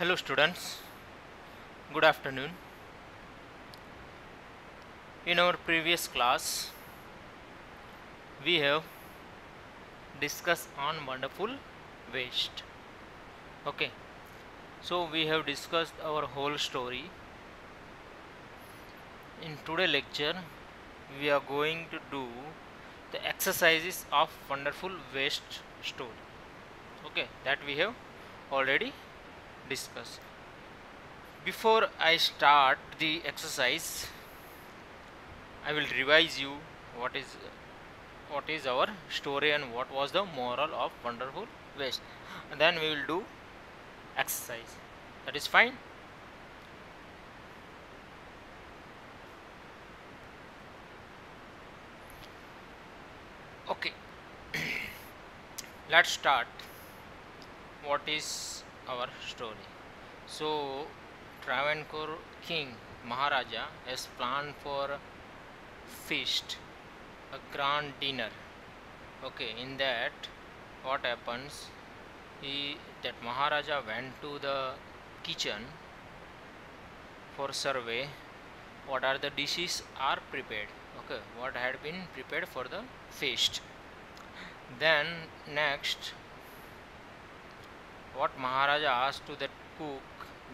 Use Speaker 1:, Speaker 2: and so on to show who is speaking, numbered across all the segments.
Speaker 1: Hello students, good afternoon. In our previous class, we have discussed on wonderful waste. Okay, so we have discussed our whole story. In today's lecture, we are going to do the exercises of wonderful waste story. Okay, that we have already discussed. Before I start the exercise, I will revise you what is our story and what was the moral of wonderful waste, and then we will do exercise. That is fine. Okay, let's start. What is our story? So Travancore king Maharaja has planned for a feast, a grand dinner. Okay, in that what happens, he that Maharaja went to the kitchen for survey what are the dishes are prepared. Okay, what had been prepared for the feast. Then next, what Maharaja asked to that cook,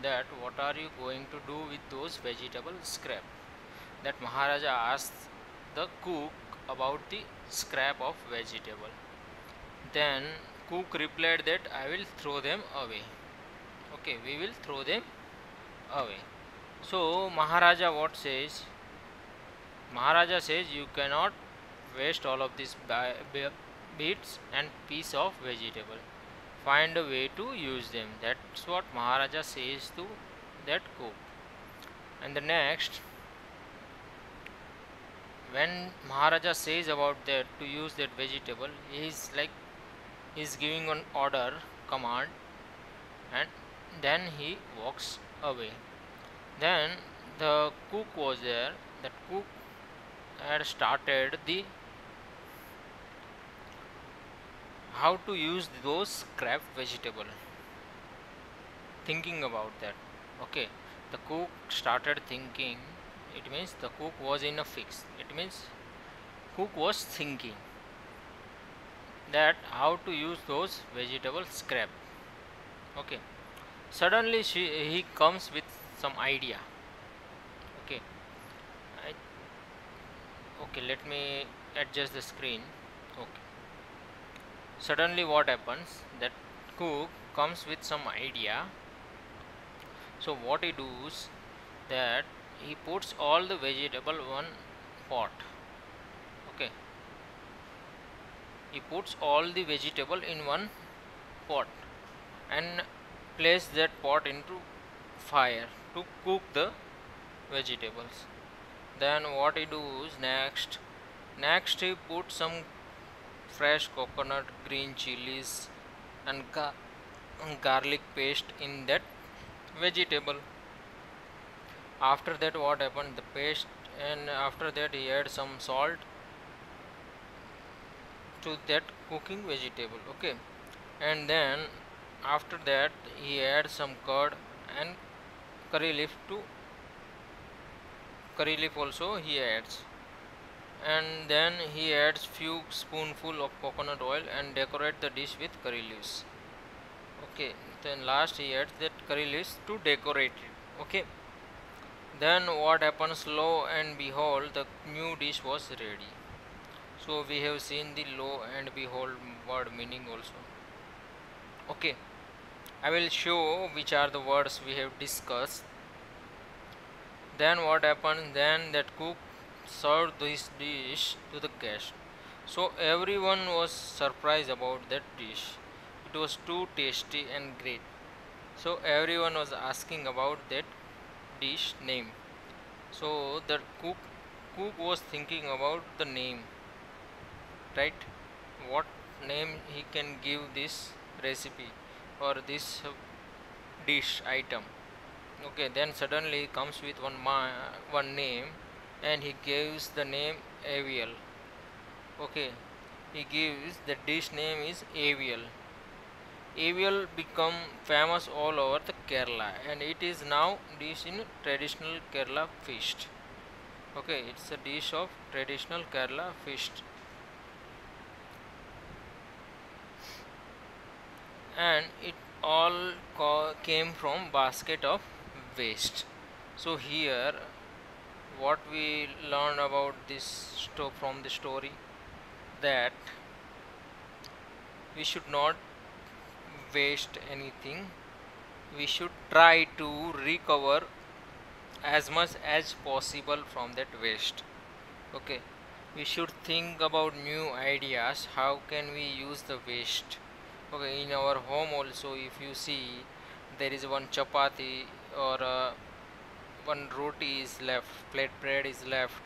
Speaker 1: that what are you going to do with those vegetable scrap. That Maharaja asked the cook about the scrap of vegetable. Then cook replied that I will throw them away. Okay, we will throw them away. So Maharaja what says? Maharaja says you cannot waste all of these bits and piece of vegetable. Find a way to use them. That's what Maharaja says to that cook. And the next, when Maharaja says about that to use that vegetable, he's giving an order, command, and then he walks away. Then the cook was there. That cook had started the how to use those scrap vegetable, thinking about that. Okay, the cook started thinking. It means the cook was in a fix. It means cook was thinking that how to use those vegetable scrap. Okay, suddenly he comes with some idea. Okay, I, okay, let me adjust the screen. Okay, suddenly what happens, that cook comes with some idea. So what he does, that he puts all the vegetable one pot. Okay, he puts all the vegetable in one pot and place that pot into fire to cook the vegetables. Then what he does next he puts some fresh coconut, green chilies, and garlic paste in that vegetable. After that what happened, the paste, and after that he add some salt to that cooking vegetable. Okay, and then after that he add some curd and curry leaf to curry leaf also he adds, and then he adds few spoonful of coconut oil and decorate the dish with curry leaves. Okay, then last he adds that curry leaves to decorate it. Okay, then what happens, lo and behold the new dish was ready. So we have seen the lo and behold word meaning also. Okay, I will show which are the words we have discussed. Then what happened, then that cook served this dish to the guest. So everyone was surprised about that dish. It was too tasty and great. So everyone was asking about that dish name. So the cook was thinking about the name, right? What name he can give this recipe or this dish item. Okay, then suddenly he comes with one name, and he gives the name avial. Okay, he gives the dish name is avial. Avial become famous all over the Kerala, and it is now dish in traditional Kerala feast. Okay, it's a dish of traditional Kerala feast, and it all came from basket of waste. So here, what we learn about this from the story, that we should not waste anything. We should try to recover as much as possible from that waste. Okay, we should think about new ideas, how can we use the waste. Okay, in our home also, if you see, there is one chapati or one roti is left, plate bread is left.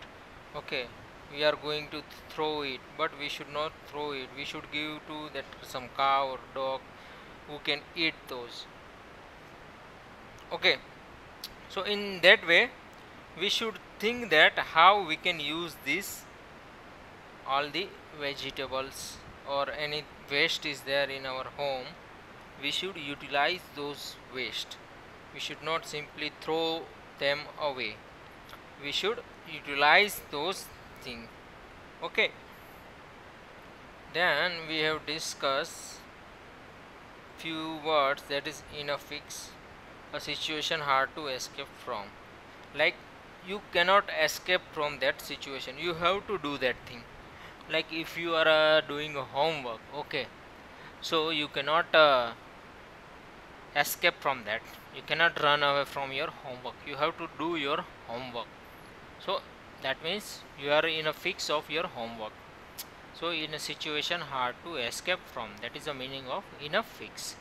Speaker 1: Okay, we are going to throw it, but we should not throw it, we should give to that some cow or dog who can eat those. Okay, so in that way we should think that how we can use this, all the vegetables or any waste is there in our home, we should utilize those waste. We should not simply throw them away, we should utilize those things. Okay, then we have discussed few words, that is in a fix, a situation hard to escape from. Like, you cannot escape from that situation, you have to do that thing. Like if you are doing a homework, okay, so you cannot escape from that, you cannot run away from your homework, you have to do your homework. So that means you are in a fix of your homework. So in a situation hard to escape from, that is the meaning of in a fix.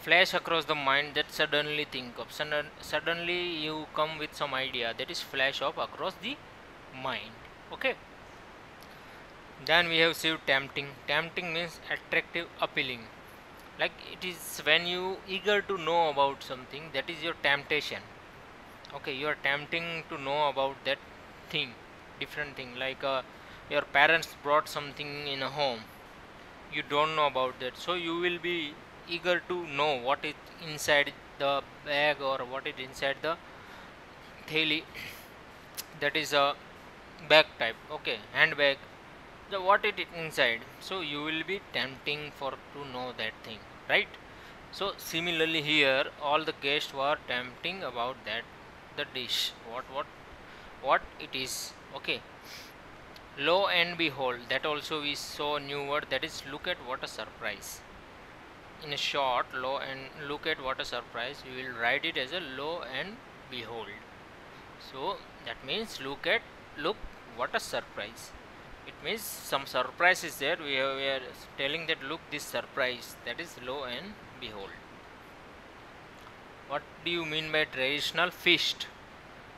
Speaker 1: Flash across the mind, that suddenly think of, suddenly you come with some idea, that is flash of across the mind. Okay, then we have saved tempting. Tempting means attractive, appealing. Like it is when you eager to know about something, that is your temptation. Okay, you are tempting to know about that thing, different thing. Like your parents brought something in a home, you don't know about that, so you will be eager to know what is inside the bag or what is inside the theli. That is a bag type. Okay, handbag, the what it is inside, so you will be tempting for to know that thing, right? So similarly here, all the guests were tempting about that, the dish, what it is. Okay, lo and behold, that also we saw a new word, that is look at what a surprise. In a short, lo and look at what a surprise, we will write it as a lo and behold. So that means look what a surprise. It means some surprise is there, we are telling that look this surprise, that is lo and behold. What do you mean by traditional feast?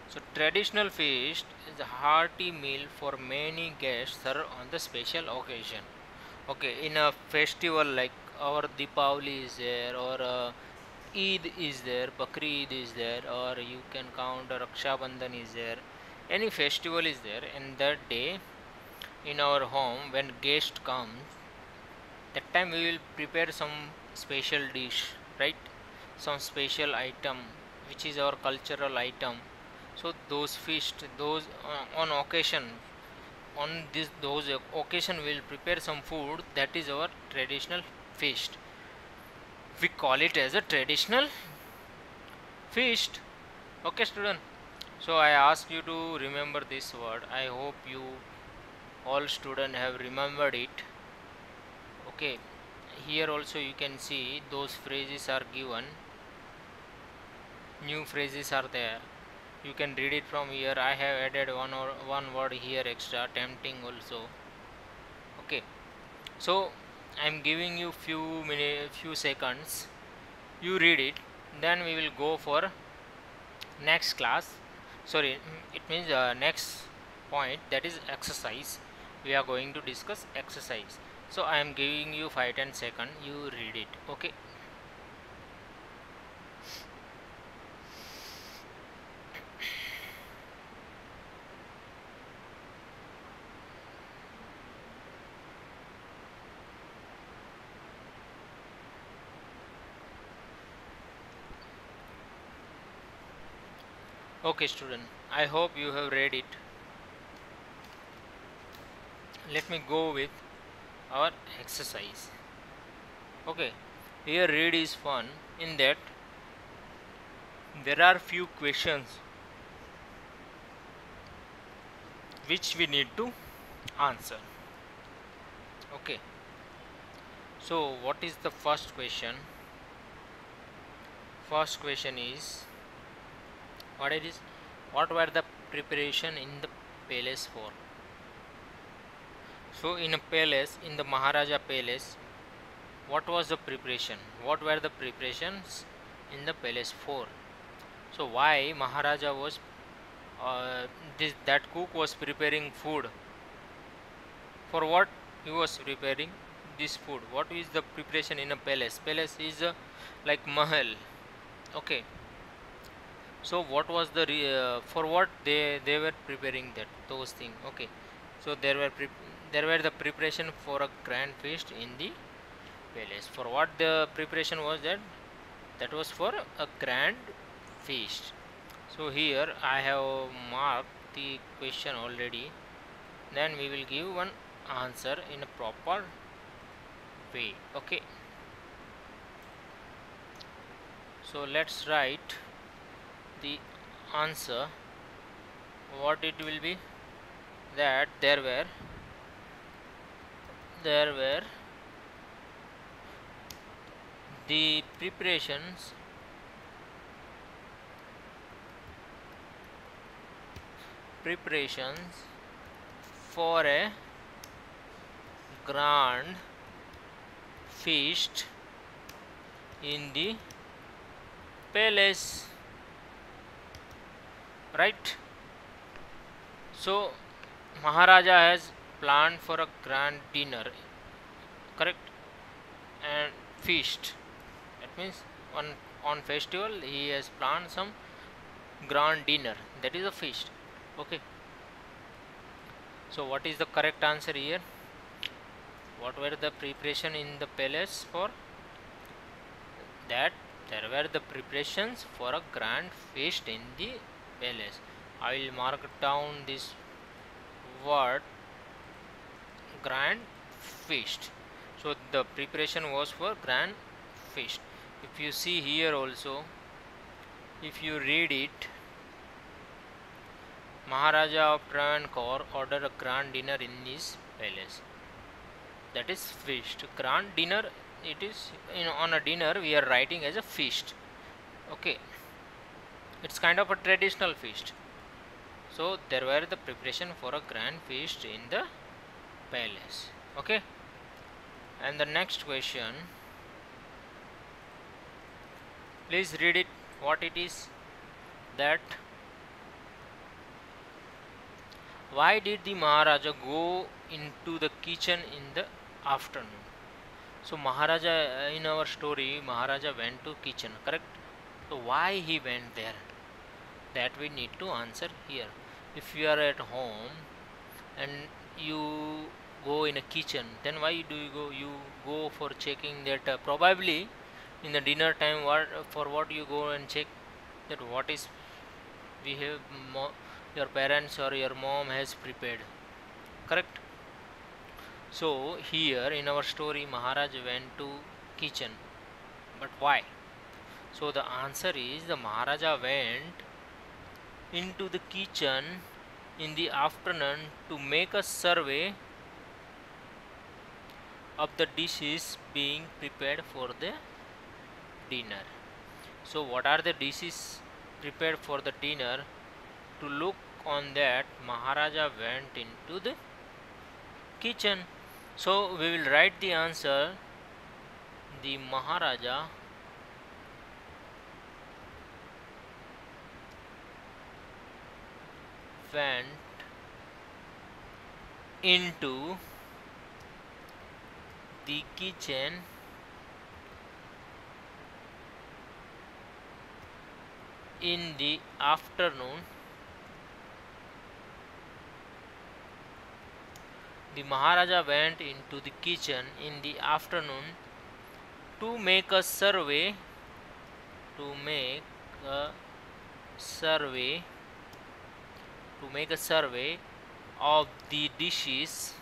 Speaker 1: So traditional feast is a hearty meal for many guests served on the special occasion. Okay, in a festival like our Deepavali is there, or Eid is there, Bakri Eid is there, or you can count Raksha Bandhan is there. Any festival is there, and that day in our home when guest comes, that time we will prepare some special dish, right? Some special item which is our cultural item. So those feast, those on occasion, on this those occasion we will prepare some food, that is our traditional feast. We call it as a traditional feast. Okay student, so I ask you to remember this word. I hope you all student have remembered it. Okay, here also you can see those phrases are given, new phrases are there, you can read it from here. I have added one word here extra, tempting also. Okay, so I am giving you few seconds, you read it, then we will go for next class. Sorry, it means next point, that is exercise. We are going to discuss exercise. So I am giving you 5-10 seconds, you read it. Okay, Okay student, I hope you have read it. Let me go with our exercise. Okay, here read is fun in that there are few questions which we need to answer. Okay, so what is the first question? First question is what it is, what were the preparation in the palace for? So in a palace, in the Maharaja palace, what was the preparation? What were the preparations in the palace for? So why Maharaja was that cook was preparing food? For what he was preparing this food? What is the preparation in a palace? Palace is like mahal. Okay. So what was the for what they were preparing that those things? Okay. So there were the preparation for a grand feast in the palace. For what the preparation was that? That was for a grand feast. So here I have marked the question already. Then we will give one answer in a proper way. Okay. So let's write the answer. What it will be? That there were the preparations for a grand feast in the palace, right? So Maharaja has planned for a grand dinner, correct, and feast. That means on festival he has planned some grand dinner. That is a feast. Okay. So what is the correct answer here? What were the preparation in the palace for? That there were the preparations for a grand feast in the palace. I will mark down this word grand feast. So the preparation was for grand feast. If you see here also, if you read it, Maharaja of Travancore ordered a grand dinner in his palace. That is feast. Grand dinner, it is on a dinner we are writing as a feast. Okay, it's kind of a traditional feast. So there were the preparation for a grand feast in the palace. Okay, and the next question, please read it. What it is? That why did the Maharaja go into the kitchen in the afternoon? So Maharaja, in our story, Maharaja went to kitchen, correct? So why he went there? That we need to answer here. If you are at home and you go in a kitchen, then why do you go? You go for checking that probably in the dinner time. What for? What you go and check that what is we have your parents or your mom has prepared, correct? So here in our story Maharaj went to kitchen, but why? So the answer is the Maharaja went into the kitchen in the afternoon to make a survey of the dishes being prepared for the dinner. So what are the dishes prepared for the dinner? To look on that, Maharaja went into the kitchen. So we will write the answer. The Maharaja went into the kitchen in the afternoon. The Maharaja went into the kitchen in the afternoon to make a survey to make a survey of the dishes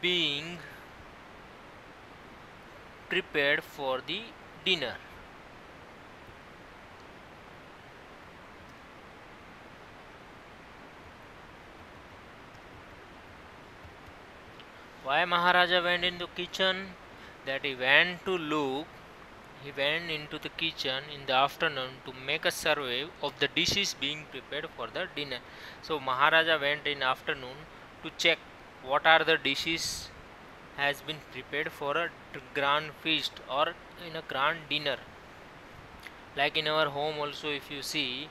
Speaker 1: being prepared for the dinner. Why Maharaja went into kitchen? That he went to look. He went into the kitchen in the afternoon to make a survey of the dishes being prepared for the dinner. So Maharaja went in afternoon to check what are the dishes has been prepared for a grand feast or in a grand dinner. Like in our home also, if you see,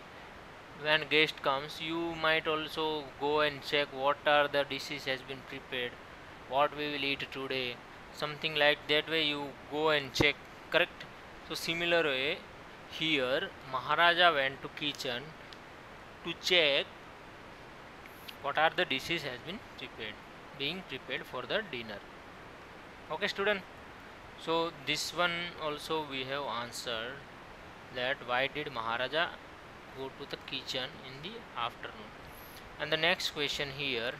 Speaker 1: when guest comes, you might also go and check what are the dishes has been prepared, what we will eat today, something like that way you go and check, correct? So similar way here Maharaja went to kitchen to check what are the dishes has been prepared, being prepared for the dinner. Okay student, so this one also we have answered, that why did Maharaja go to the kitchen in the afternoon. And the next question here,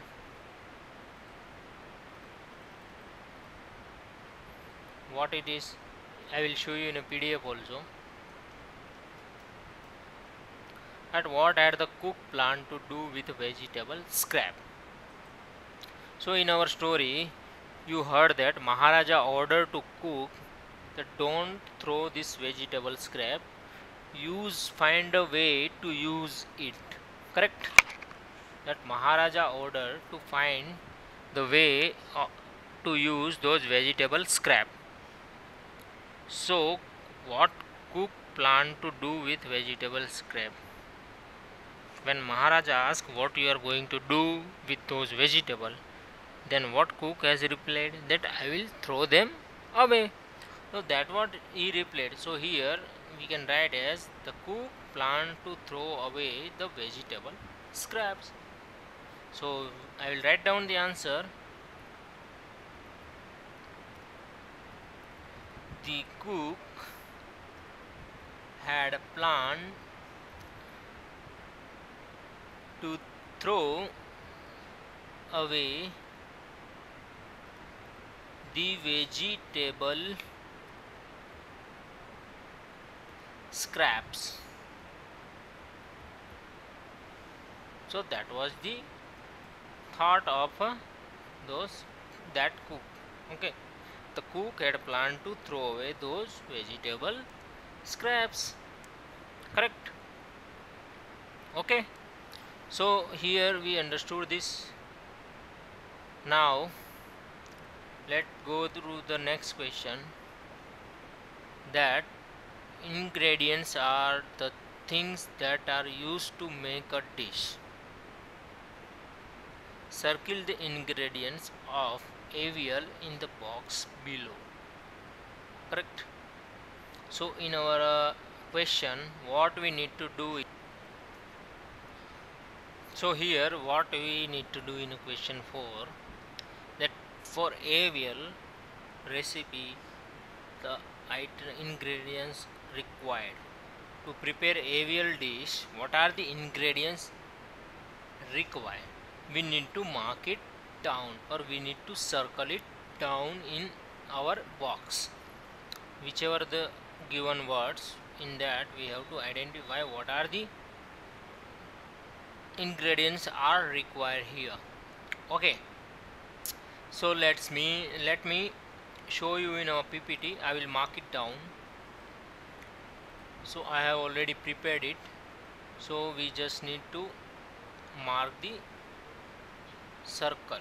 Speaker 1: what it is, I will show you in a PDF also. At what had the cook planned to do with vegetable scrap? So in our story you heard that Maharaja ordered to cook that don't throw this vegetable scrap, find a way to use it, correct? That Maharaja ordered to find the way to use those vegetable scrap. So what cook planned to do with vegetable scrap? When Maharaja asked what you are going to do with those vegetables, then what cook has replied, that I will throw them away. So that what he replied. So here we can write as the cook planned to throw away the vegetable scraps. So I will write down the answer. The cook had planned to throw away the vegetable scraps. So that was the thought of that cook. Okay, the cook had planned to throw away those vegetable scraps, correct? Okay, so here we understood this. Now let's go through the next question, that ingredients are the things that are used to make a dish. Circle the ingredients of avial in the box below, correct? So in our question what we need to do is, so here what we need to do in question 4, that for avial recipe the ingredients required to prepare avial dish, what are the ingredients required? We need to mark it down, or we need to circle it down in our box, whichever the given words, in that we have to identify what are the ingredients are required here. Okay, so let me show you in our PPT. I will mark it down. So I have already prepared it, so we just need to mark the circle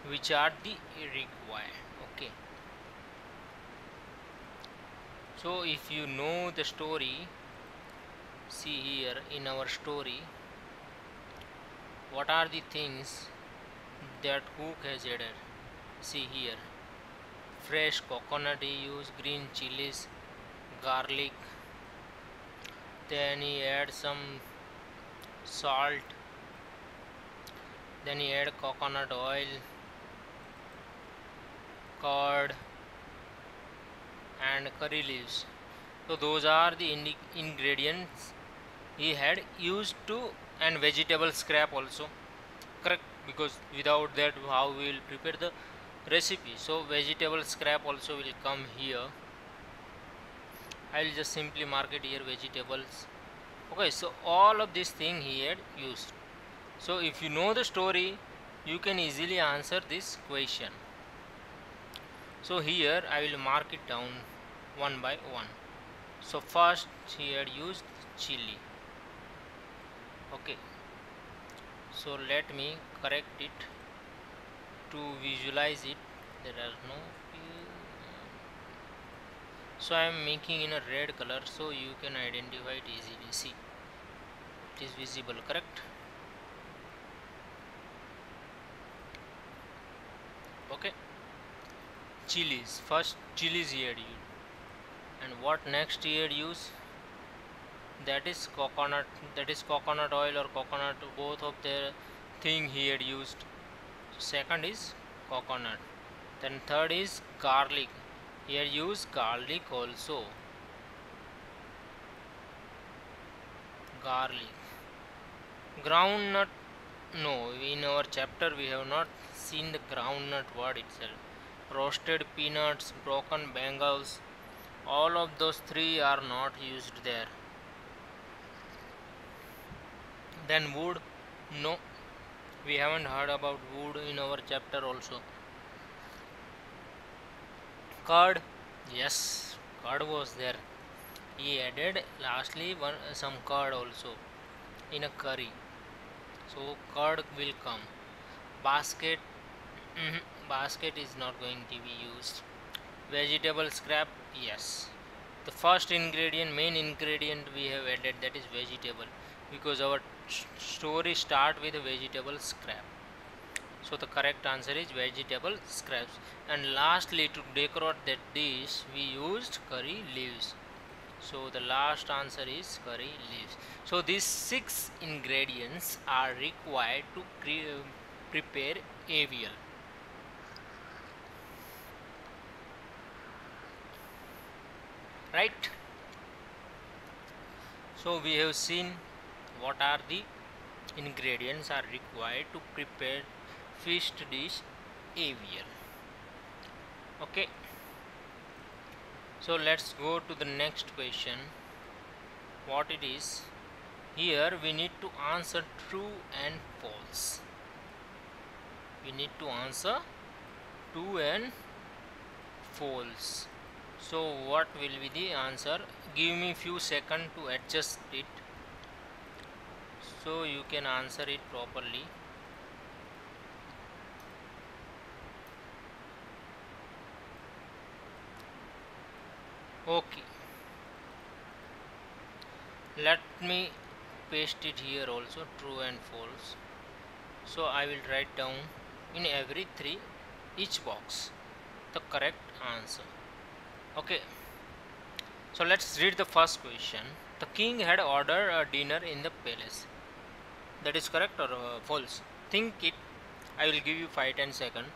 Speaker 1: which are the required. Okay, so if you know the story, see here in our story what are the things that cook has added. See here, fresh coconut he used, green chilies, garlic, then he add some salt, then he add coconut oil, curd and curry leaves. So those are the ingredients he had used to, and vegetable scrap also, correct, because without that how we will prepare the recipe. So vegetable scrap also will come here. I will just simply mark it here, vegetables. Okay, so all of this thing he had used. So if you know the story, you can easily answer this question. So here I will mark it down one by one. So first he had used chili. Okay, so let me correct it to visualize it. There are no, so I am making in a red color so you can identify it easily. See, it is visible, correct? Okay, chilies, first chilies he had used, and what next he had used, that is coconut, that is coconut oil or coconut, both of the thing he had used. Second is coconut, then third is garlic, here use garlic also, garlic. Groundnut, no, in our chapter we have not seen the groundnut word itself. Roasted peanuts, broken bangles, all of those three are not used there. Then wood, no, we haven't heard about wood in our chapter also. Curd, yes, curd was there. He added lastly some curd also in a curry. So curd will come. Basket, basket is not going to be used. Vegetable scrap, yes. The first ingredient, main ingredient we have added, that is vegetable, because our story start with vegetable scrap. So the correct answer is vegetable scraps. And lastly, to decorate that dish we used curry leaves. So the last answer is curry leaves. So these 6 ingredients are required to prepare avial. Right? So we have seen what are the ingredients are required to prepare feast dish avial. Okay, so let's go to the next question. What it is? Here we need to answer true and false. We need to answer true and false. So what will be the answer? Give me few seconds to adjust it so you can answer it properly. Okay, let me paste it here also, true and false. So I will write down in every 3 each box the correct answer. Okay, so let's read the first question. The king had ordered a dinner in the palace. That is correct or false? Think it. I will give you 5-10 seconds.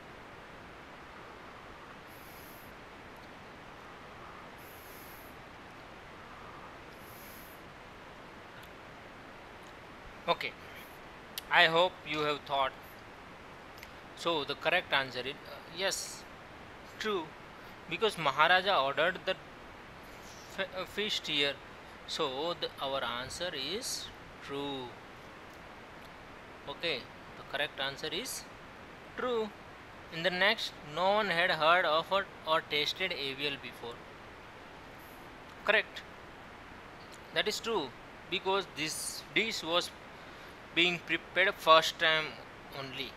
Speaker 1: Okay, I hope you have thought. So the correct answer is yes, true, because Maharaja ordered the feast here. So our answer is true. Okay, the correct answer is true. In the next, no one had heard of or tasted avial before. Correct. That is true, because this dish was being prepared first time only.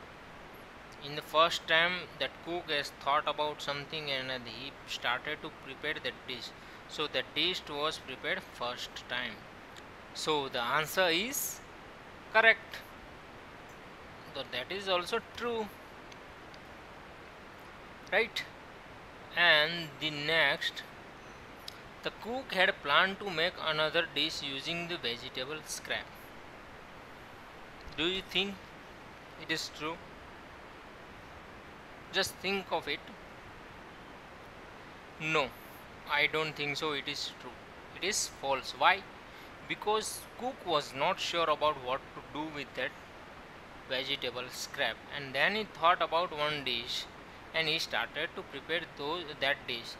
Speaker 1: In the first time that cook has thought about something and he started to prepare that dish. So the dish was prepared first time. So the answer is correct. So that is also true. Right? And the next, the cook had planned to make another dish using the vegetable scrap. Do you think it is true? Just think of it. No, I don't think so. It is true. It is false. Why? because cook was not sure about what to do with that vegetable scrap, and then he thought about one dish and he started to prepare that dish.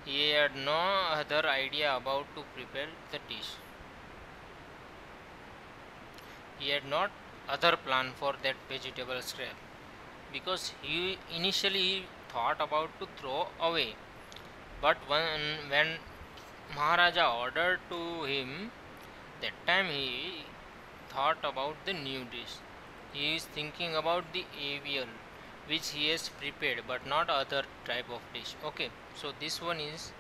Speaker 1: He had no other idea about to prepare the dish. He had not other plan for that vegetable scrap because he initially thought about to throw away, but when Maharaja ordered to him, that time he thought about the new dish. He is thinking about the avial which he has prepared but not other type of dish. Okay, so this one is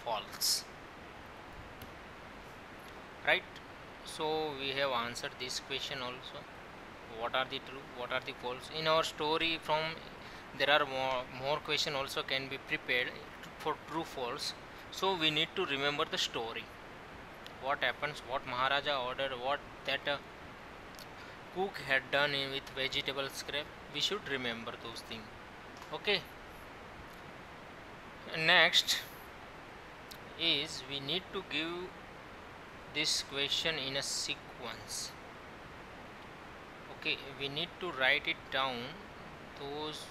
Speaker 1: false, right? So we have answered this question also. What are the true, what are the false? In our story from there are more question also can be prepared for true false. So we need to remember the story. What happens, what Maharaja ordered, what that cook had done with vegetable scrap. We should remember those things. Okay. Next is we need to give this question in a sequence. Okay, we need to write it down those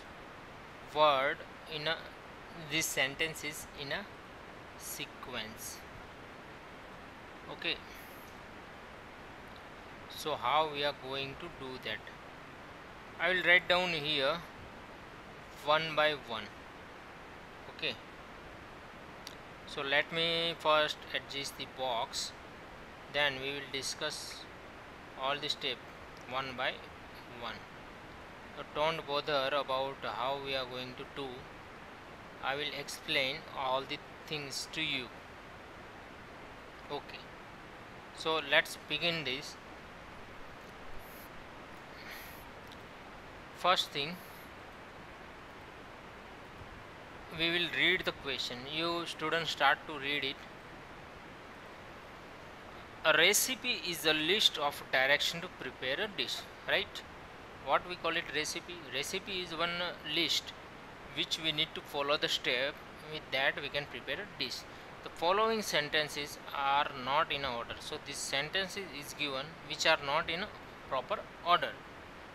Speaker 1: word in a this sentence is in a sequence. Okay, so how we are going to do that? I will write down here one by one. Okay, so let me first adjust the box, then we will discuss all the step one by one. So don't bother about how we are going to do. I will explain all the things to you. Okay, so let's begin this. First thing, we will read the question. You students start to read it. A recipe is a list of direction to prepare a dish, right? What we call it recipe? Recipe is one list which we need to follow the step. With that we can prepare a dish. The following sentences are not in order. So this sentences is given which are not in proper order.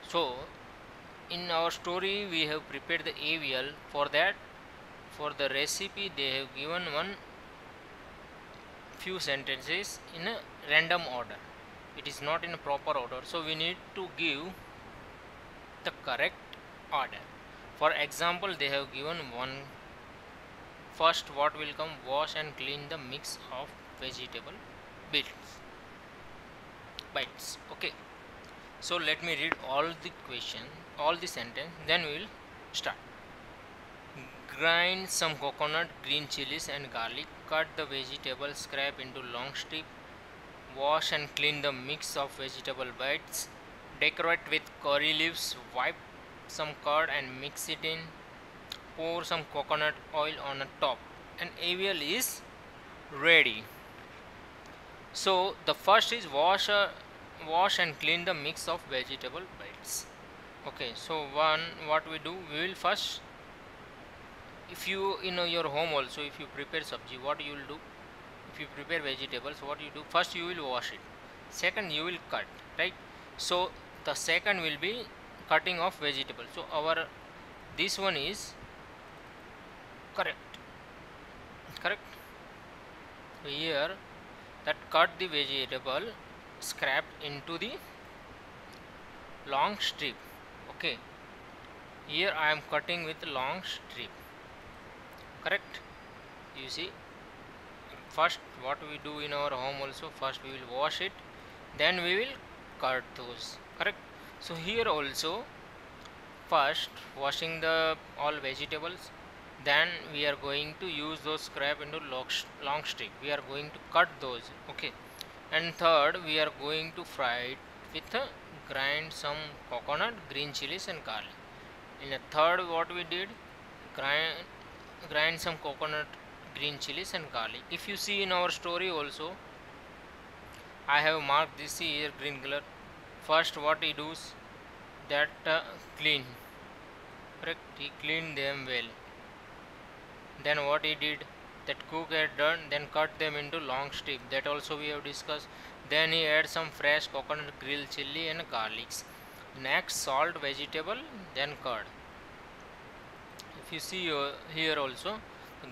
Speaker 1: So in our story we have prepared the avial. For that, for the recipe they have given one few sentences in a random order. It is not in a proper order, so we need to give the correct order. For example, they have given one. First, what will come? Wash and clean the mix of vegetable bites. Okay, so let me read all the question, all the sentence, then we will start. Grind some coconut, green chilies and garlic. Cut the vegetable scrap into long strip. Wash and clean the mix of vegetable bites. Decorate with curry leaves. Wipe some curd and mix it in. Pour some coconut oil on the top. And avial is ready. So the first is wash and clean the mix of vegetable bites. Okay, so what we do, we will first, if you in your home also, if you prepare sabji, what you will do? If you prepare vegetables, what you do? First you will wash it. Second you will cut, right? So the second will be cutting of vegetable. So our this one is correct. So here that cut the vegetable scrap into the long strip. Okay, here I am cutting with long strip. Correct. You see, first what we do in our home also, first we will wash it, then we will cut those. Correct. So here also, first washing the all vegetables, then we are going to use those scrap into long strip. We are going to cut those. Okay, and third we are going to fry it with grind some coconut, green chilies and garlic. In a third, what we did, grind some coconut, green chilies and garlic. If you see in our story also, I have marked this here green color. First what he does, that clean, correct, he cleaned them well. Then what he did, that cook had done, then cut them into long strips. That also we have discussed. Then he add some fresh coconut, grilled chili and garlics. Next salt, vegetable, then curd. If you see here also,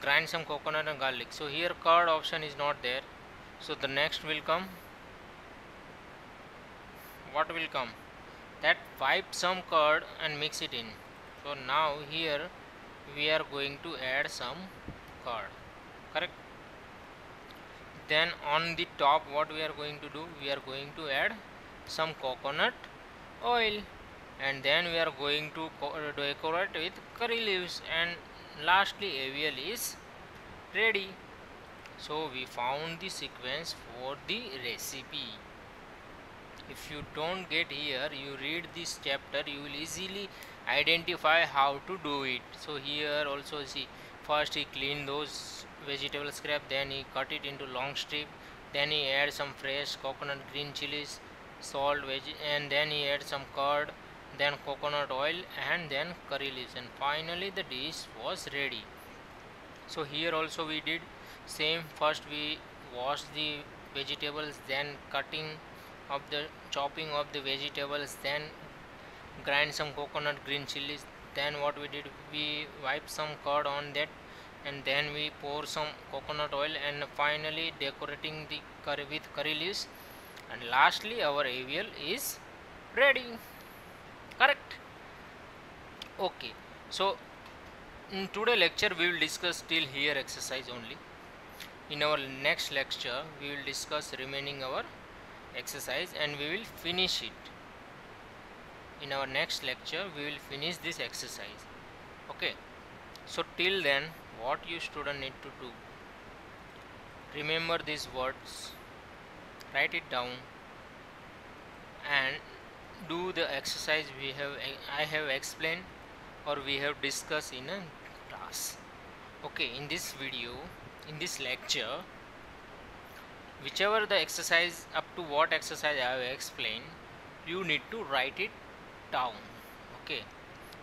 Speaker 1: grind some coconut and garlic. So here curd option is not there. So the next will come, what will come, that wipe some curd and mix it in. So now here we are going to add some curd, correct. Then on the top what we are going to do, we are going to add some coconut oil, and then we are going to decorate with curry leaves, and lastly avial is ready. So we found the sequence for the recipe. If you don't get here, you read this chapter, you will easily identify how to do it. So here also see, first he clean those vegetable scrap, then he cut it into long strip, then he add some fresh coconut, green chilies, salt, and then he add some curd, then coconut oil, and then curry leaves, and finally the dish was ready. So here also we did same. First we wash the vegetables, then chopping of the vegetables, then grind some coconut, green chilies. Then what we did, we wipe some curd on that, and then we pour some coconut oil, and finally decorating the curry with curry leaves, and lastly our avial is ready, correct. Okay, so in today lecture we will discuss till here exercise only. In our next lecture we will discuss remaining our exercise and we will finish it. In our next lecture we will finish this exercise. Okay, so till then what you student need to do, remember these words, write it down, and do the exercise I have explained or we have discussed in a class. Okay, in this video, in this lecture, whichever the exercise, up to what exercise I have explained, you need to write it down, okay,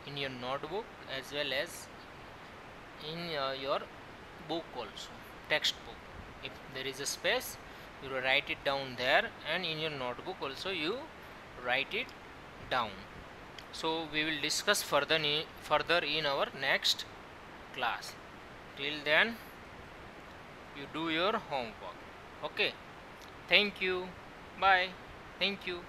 Speaker 1: in your notebook as well as in your book also, textbook. If there is a space, you write it down there, and in your notebook also you write it down. So we will discuss further in our next class. Till then you do your homework. Okay, thank you, bye, thank you.